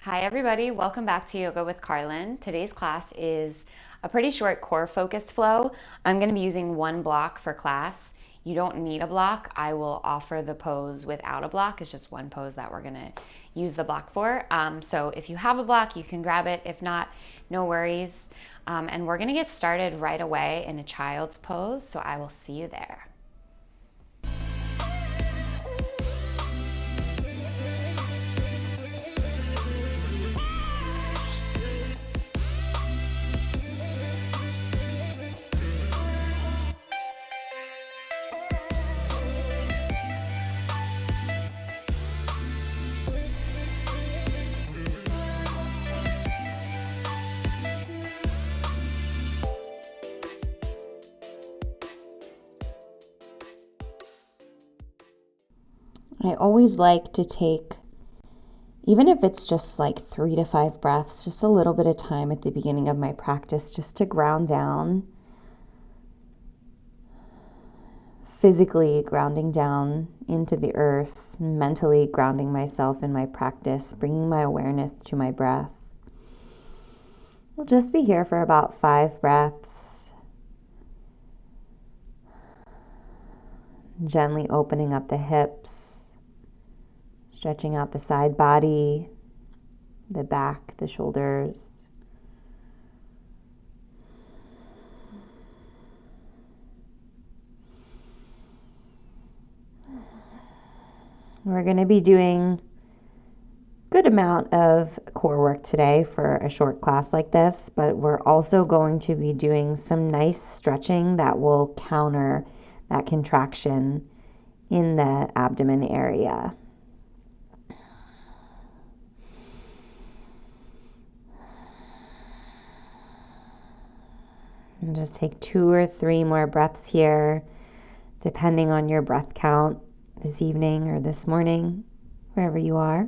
Hi everybody, welcome back to Yoga with Carlyn. Today's class is a pretty short core focused flow. I'm going to be using one block for class. You don't need a block. I will offer the pose without a block. It's just one pose that we're going to use the block for. So if you have a block, you can grab it. If not, no worries. And we're going to get started right away in a child's pose. So I will see you there. I always like to take, even if it's just like 3 to 5 breaths, just a little bit of time at the beginning of my practice just to ground down, physically grounding down into the earth, mentally grounding myself in my practice, bringing my awareness to my breath. We'll just be here for about 5 breaths, gently opening up the hips, stretching out the side body, the back, the shoulders. We're going to be doing a good amount of core work today for a short class like this, but we're also going to be doing some nice stretching that will counter that contraction in the abdomen area. And just take 2 or 3 more breaths here, depending on your breath count this evening or this morning, wherever you are.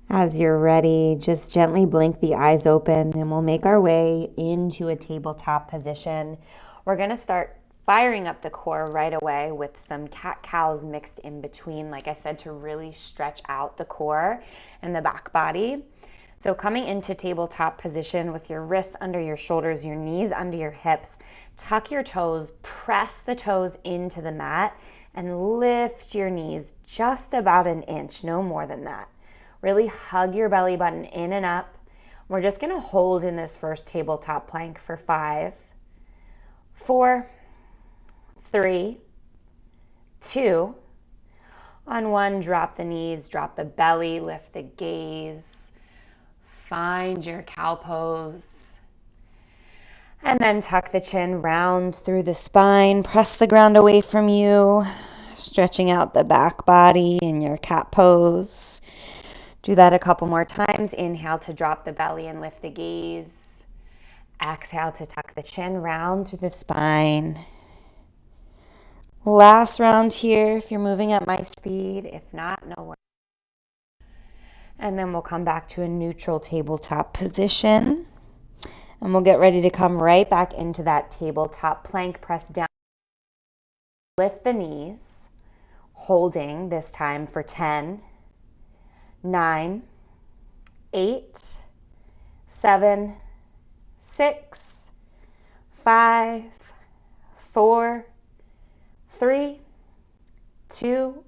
As you're ready, just gently blink the eyes open and we'll make our way into a tabletop position. We're going to start firing up the core right away with some cat-cows mixed in between, like I said, to really stretch out the core and the back body. So coming into tabletop position with your wrists under your shoulders, your knees under your hips, tuck your toes, press the toes into the mat, and lift your knees just about an inch, no more than that. Really hug your belly button in and up. We're just going to hold in this first tabletop plank for 5, 4, 3, 2. On 1, drop the knees, drop the belly, lift the gaze. Find your cow pose. And then tuck the chin round through the spine. Press the ground away from you, stretching out the back body in your cat pose. Do that a couple more times. Inhale to drop the belly and lift the gaze. Exhale to tuck the chin round through the spine. Last round here if you're moving at my speed. If not, no worries. And then we'll come back to a neutral tabletop position. And we'll get ready to come right back into that tabletop plank. Press down. Lift the knees. Holding this time for 10, 9, 8, 7, 6, 5, 4, 3, 2.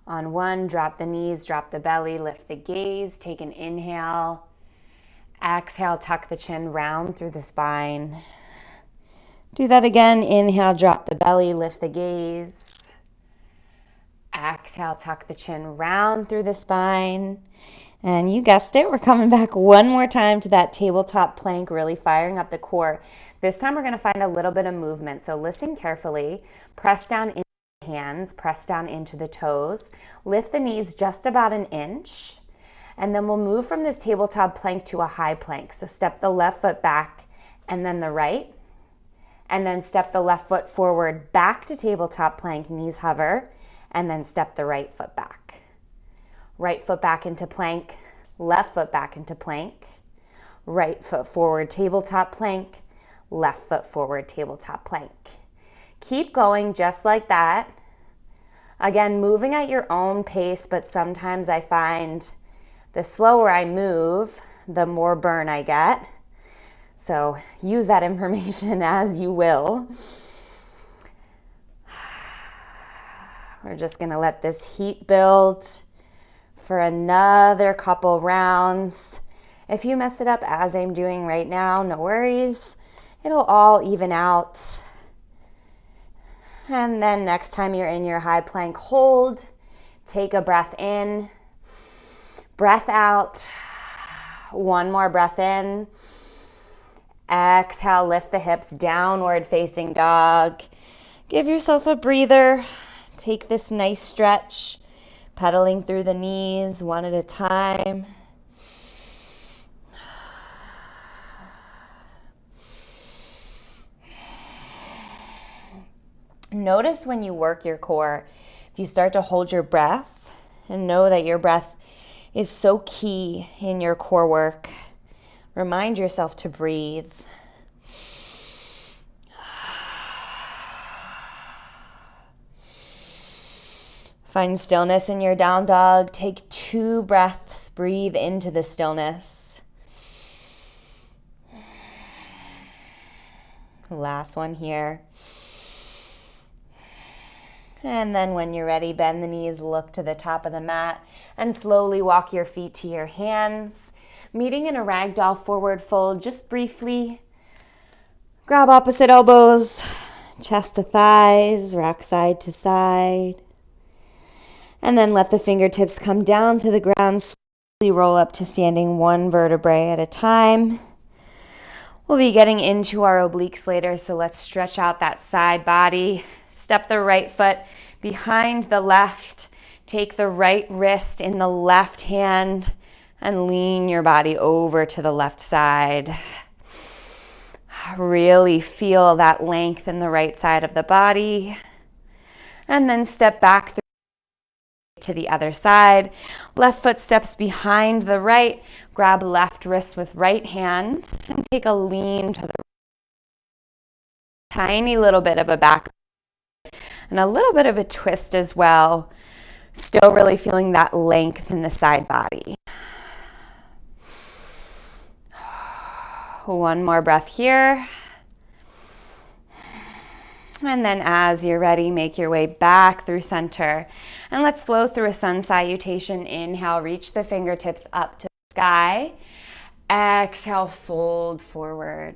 On 1, drop the knees, drop the belly, lift the gaze. Take an inhale. Exhale, tuck the chin round through the spine. Do that again. Inhale, drop the belly, lift the gaze. Exhale, tuck the chin round through the spine. And you guessed it, we're coming back one more time to that tabletop plank, really firing up the core. This time we're going to find a little bit of movement. So listen carefully. Press down into the hands, press down into the toes. Lift the knees just about an inch. And then we'll move from this tabletop plank to a high plank. So step the left foot back and then the right. and then step the left foot forward back to tabletop plank, knees hover, and then step the right foot back. Right foot back into plank, left foot back into plank, right foot forward tabletop plank, left foot forward tabletop plank. Keep going just like that. Again, moving at your own pace, but sometimes I find the slower I move, the more burn I get. So use that information as you will. We're just gonna let this heat build for another couple rounds. If you mess it up as I'm doing right now, no worries. It'll all even out. And then next time you're in your high plank, hold, take a breath in, breath out, one more breath in. Exhale, lift the hips, downward facing dog. Give yourself a breather. Take this nice stretch, pedaling through the knees one at a time. Notice when you work your core, if you start to hold your breath and know that your breath is so key in your core work. Remind yourself to breathe. Find stillness in your down dog. Take 2 breaths. Breathe into the stillness. Last one here. And then when you're ready, bend the knees, look to the top of the mat, and slowly walk your feet to your hands. Meeting in a ragdoll forward fold, just briefly. Grab opposite elbows, chest to thighs, rock side to side. And then let the fingertips come down to the ground, slowly roll up to standing, 1 vertebrae at a time. We'll be getting into our obliques later, so let's stretch out that side body. Step the right foot behind the left. Take the right wrist in the left hand and lean your body over to the left side. Really feel that length in the right side of the body. And then step back to the other side. Left foot steps behind the right. Grab left wrist with right hand and take a lean to the right. Tiny little bit of a back and a little bit of a twist as well. Still really feeling that length in the side body. One more breath here. And then as you're ready, make your way back through center. And let's flow through a sun salutation. Inhale, reach the fingertips up to the sky. Exhale, fold forward.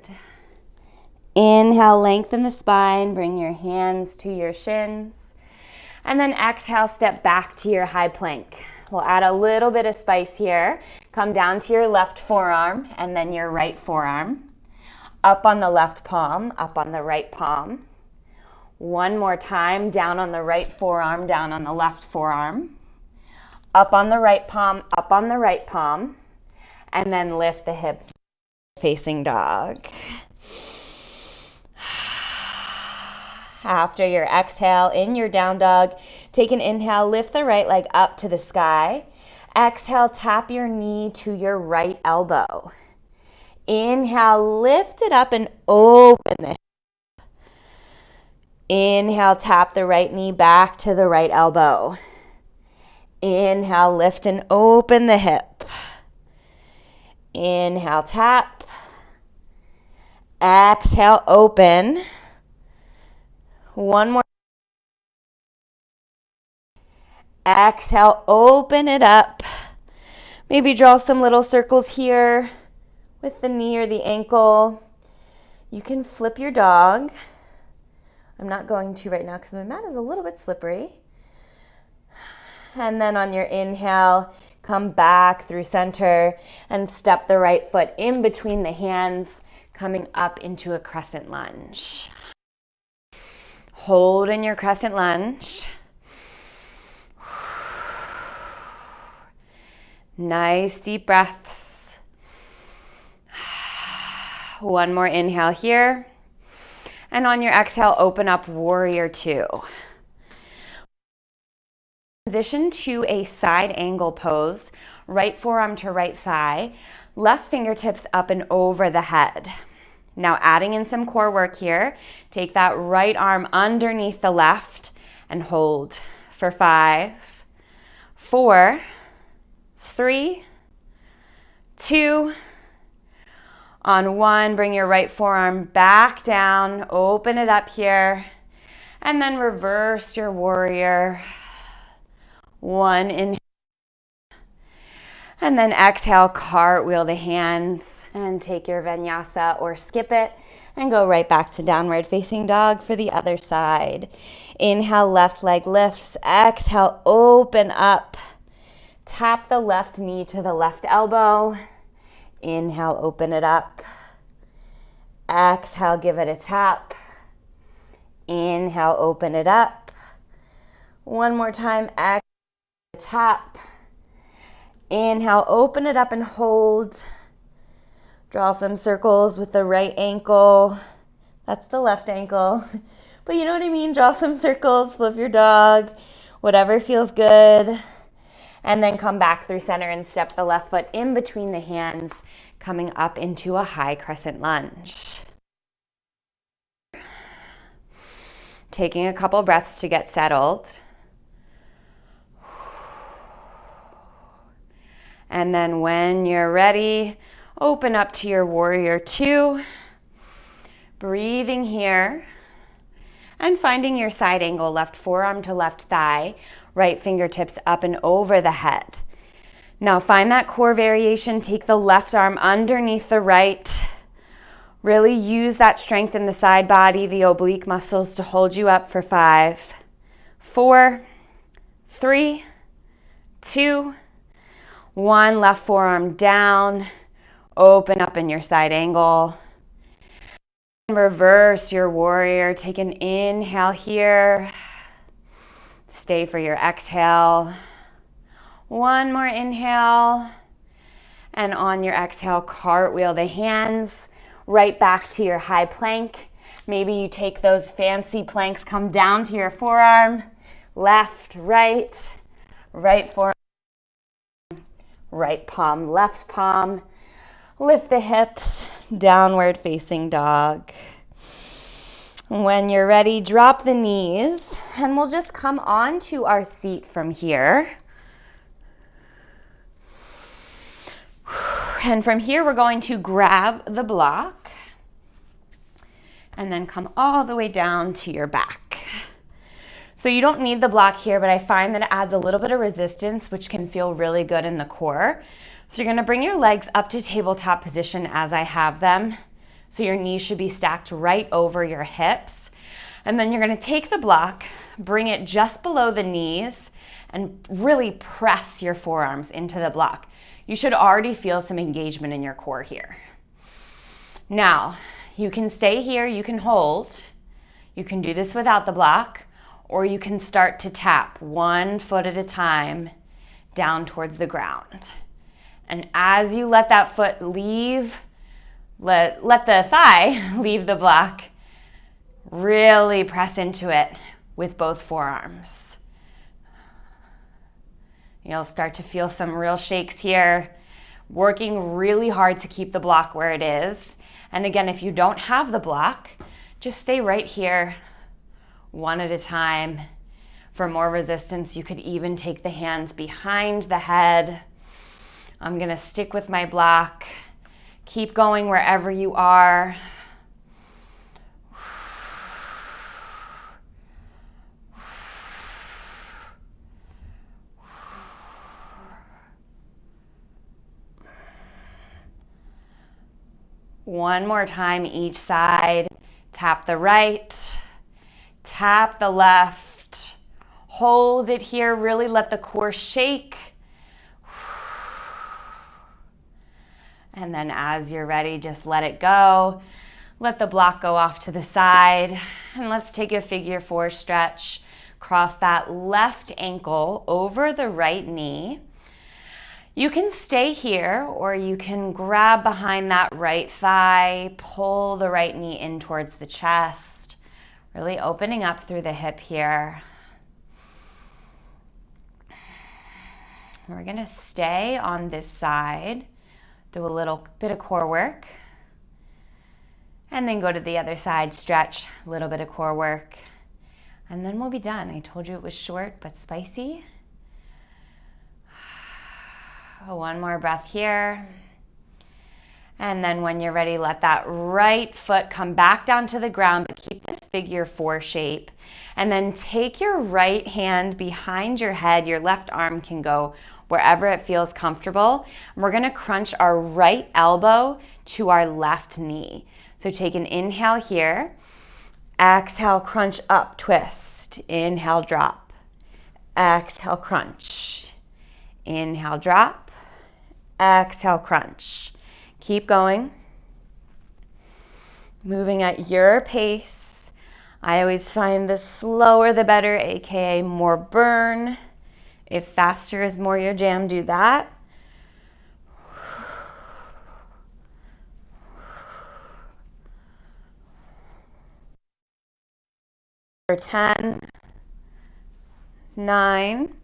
Inhale, lengthen the spine. Bring your hands to your shins. And then exhale, step back to your high plank. We'll add a little bit of spice here. Come down to your left forearm and then your right forearm. Up on the left palm, up on the right palm. One more time, down on the right forearm, down on the left forearm. Up on the right palm, up on the right palm. And then lift the hips, facing dog. After your exhale, in your down dog, take an inhale, lift the right leg up to the sky. Exhale, tap your knee to your right elbow. Inhale, lift it up and open the hip. Inhale, tap the right knee back to the right elbow. Inhale, lift and open the hip. Inhale, tap. Exhale, open. One more. Exhale, open it up. Maybe draw some little circles here with the knee or the ankle. You can flip your dog. I'm not going to right now because my mat is a little bit slippery. And then on your inhale, come back through center and step the right foot in between the hands, coming up into a crescent lunge. Hold in your crescent lunge. Nice deep breaths. One more inhale here. And on your exhale, open up warrior two. Transition to a side angle pose, right forearm to right thigh, left fingertips up and over the head. Now adding in some core work here, take that right arm underneath the left and hold for 5, 4, 3, 2, on 1, bring your right forearm back down, open it up here, and then reverse your warrior. 1, inhale, and then exhale, cartwheel the hands, and take your vinyasa or skip it, and go right back to downward facing dog for the other side. Inhale, left leg lifts, exhale, open up. Tap the left knee to the left elbow. Inhale, open it up. Exhale, give it a tap. Inhale, open it up. One more time, exhale, tap. Inhale, open it up and hold. Draw some circles with the right ankle. That's the left ankle. But you know what I mean? Draw some circles, flip your dog, whatever feels good. And then come back through center and step the left foot in between the hands, coming up into a high crescent lunge. Taking a couple breaths to get settled. And then when you're ready, open up to your warrior two. Breathing here and finding your side angle, left forearm to left thigh, right fingertips up and over the head. Now find that core variation. Take the left arm underneath the right. Really use that strength in the side body, the oblique muscles to hold you up for 5, 4, 3, 2, 1. Left forearm down. Open up in your side angle. Reverse your warrior. Take an inhale here. Stay for your exhale. One more inhale. And on your exhale, cartwheel the hands right back to your high plank. Maybe you take those fancy planks, come down to your forearm. Left, right forearm, right palm, left palm. Lift the hips, downward facing dog. When you're ready, drop the knees, and we'll just come onto our seat from here. And from here, we're going to grab the block and then come all the way down to your back. So you don't need the block here, but I find that it adds a little bit of resistance, which can feel really good in the core. So you're gonna bring your legs up to tabletop position as I have them. So your knees should be stacked right over your hips. And then you're gonna take the block, bring it just below the knees, and really press your forearms into the block. You should already feel some engagement in your core here. Now, you can stay here, you can hold. You can do this without the block, or you can start to tap 1 foot at a time down towards the ground. And as you let that foot leave, let the thigh leave the block, really press into it with both forearms. You'll start to feel some real shakes here, working really hard to keep the block where it is. And again, if you don't have the block, just stay right here, 1 at a time. For more resistance, you could even take the hands behind the head. I'm gonna stick with my block. Keep going wherever you are. One more time each side. Tap the right, tap the left. Hold it here, really let the core shake. And then as you're ready, just let it go. Let the block go off to the side. And let's take a figure 4 stretch. Cross that left ankle over the right knee. You can stay here, or you can grab behind that right thigh, pull the right knee in towards the chest. Really opening up through the hip here. We're gonna stay on this side, do a little bit of core work, and then go to the other side, stretch, a little bit of core work, and then we'll be done. I told you it was short but spicy. One more breath here. And then when you're ready, let that right foot come back down to the ground, but keep this figure 4 shape. And then take your right hand behind your head. Your left arm can go wherever it feels comfortable. And we're gonna crunch our right elbow to our left knee. So take an inhale here. Exhale, crunch up, twist. Inhale, drop. Exhale, crunch. Inhale, drop. Exhale, crunch. Keep going. Moving at your pace. I always find the slower the better, aka more burn. If faster is more your jam, do that. For 10, 9,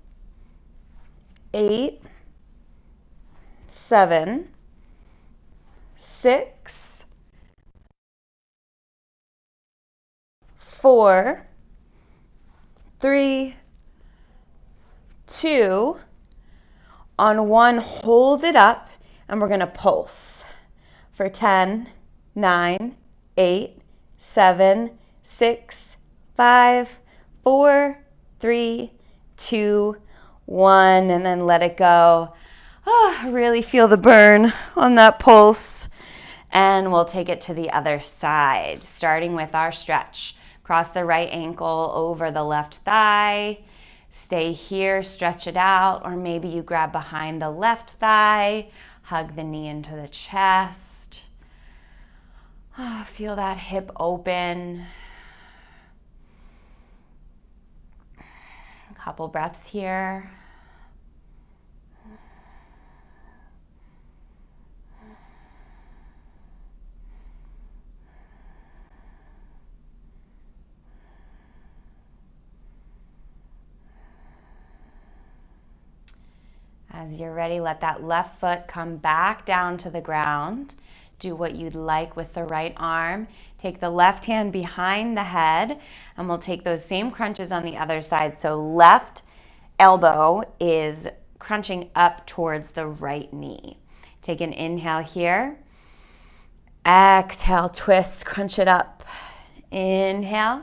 8, 7, 6, 4, 3, 2, on 1, hold it up, and we're gonna pulse. For 10, 9, 8, 7, 6, 5, 4, 3, 2, 1, and then let it go. Really feel the burn on that pulse. And we'll take it to the other side, starting with our stretch. Cross the right ankle over the left thigh. Stay here, stretch it out, or maybe you grab behind the left thigh, hug the knee into the chest. Feel that hip open. A couple breaths here. As you're ready, let that left foot come back down to the ground. Do what you'd like with the right arm. Take the left hand behind the head, and we'll take those same crunches on the other side. So left elbow is crunching up towards the right knee. Take an inhale here. Exhale, twist, crunch it up. Inhale.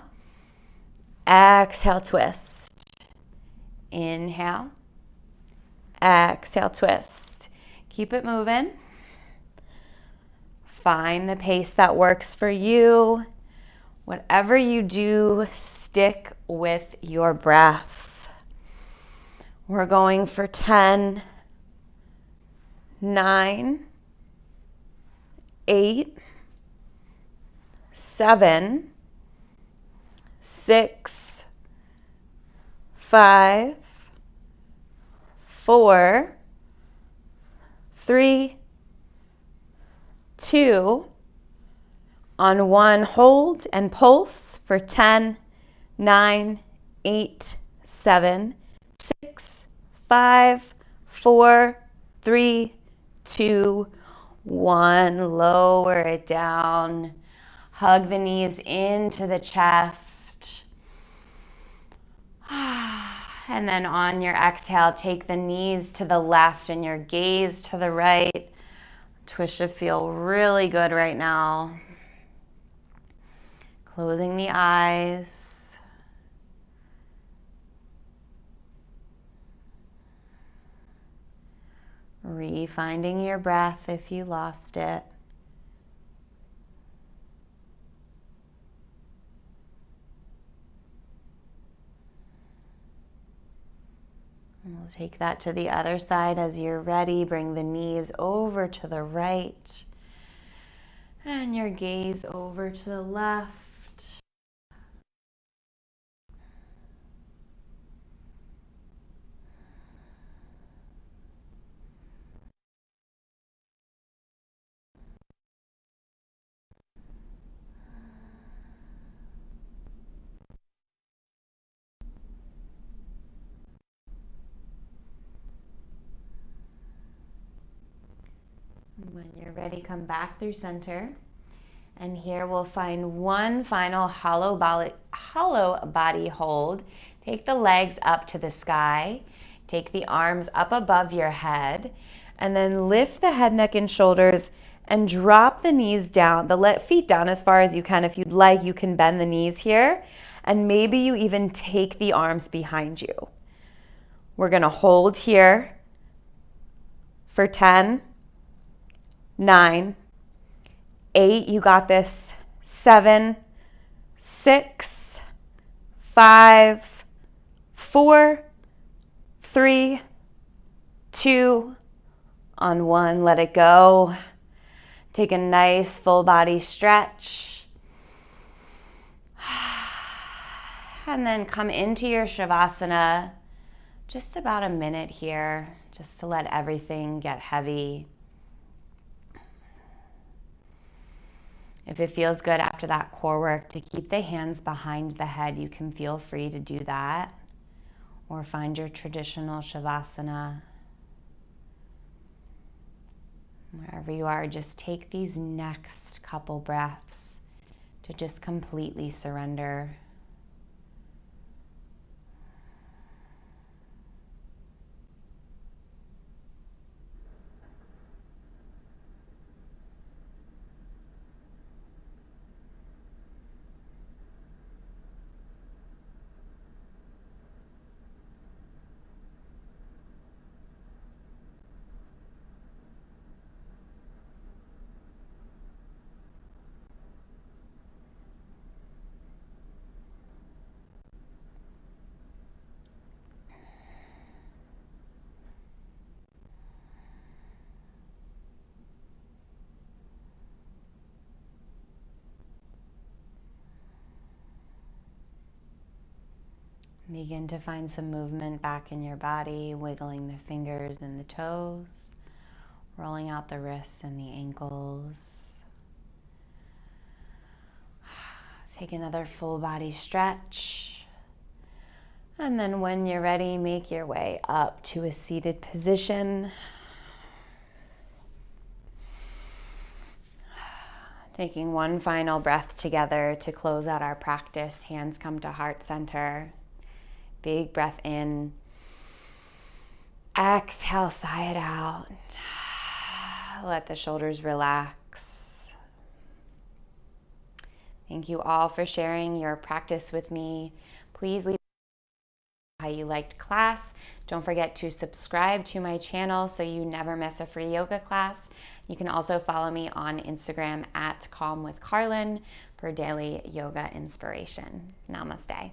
Exhale, twist. Inhale. Exhale, twist. Keep it moving. Find the pace that works for you. Whatever you do, stick with your breath. We're going for 10, 9, 8, 7, 6, 5, 4, 3, 2, on 1, hold and pulse for 10, 9, 8, 7, 6, 5, 4, 3, 2, 1. Lower it down. Hug the knees into the chest. And then on your exhale, take the knees to the left and your gaze to the right. Twist should feel really good right now. Closing the eyes. Re-finding your breath if you lost it. And we'll take that to the other side as you're ready. Bring the knees over to the right and your gaze over to the left. When you're ready, come back through center. And here we'll find one final hollow body hold. Take the legs up to the sky. Take the arms up above your head. And then lift the head, neck, and shoulders and drop the knees down, the feet down as far as you can. If you'd like, you can bend the knees here. And maybe you even take the arms behind you. We're gonna hold here for 10, 9, 8, you got this, 7, 6, 5, 4, 3, 2, on 1, let it go. Take a nice full body stretch. And then come into your Shavasana, just about a minute here, just to let everything get heavy. If it feels good after that core work to keep the hands behind the head, you can feel free to do that, or find your traditional Shavasana. Wherever you are, just take these next couple breaths to just completely surrender. Begin to find some movement back in your body, wiggling the fingers and the toes, rolling out the wrists and the ankles. Take another full body stretch. And then when you're ready, make your way up to a seated position. Taking one final breath together to close out our practice. Hands come to heart center. Big breath in. Exhale, sigh it out. Let the shoulders relax. Thank you all for sharing your practice with me. Please leave how you liked class. Don't forget to subscribe to my channel so you never miss a free yoga class. You can also follow me on Instagram at Calm with Carlyn for daily yoga inspiration. Namaste.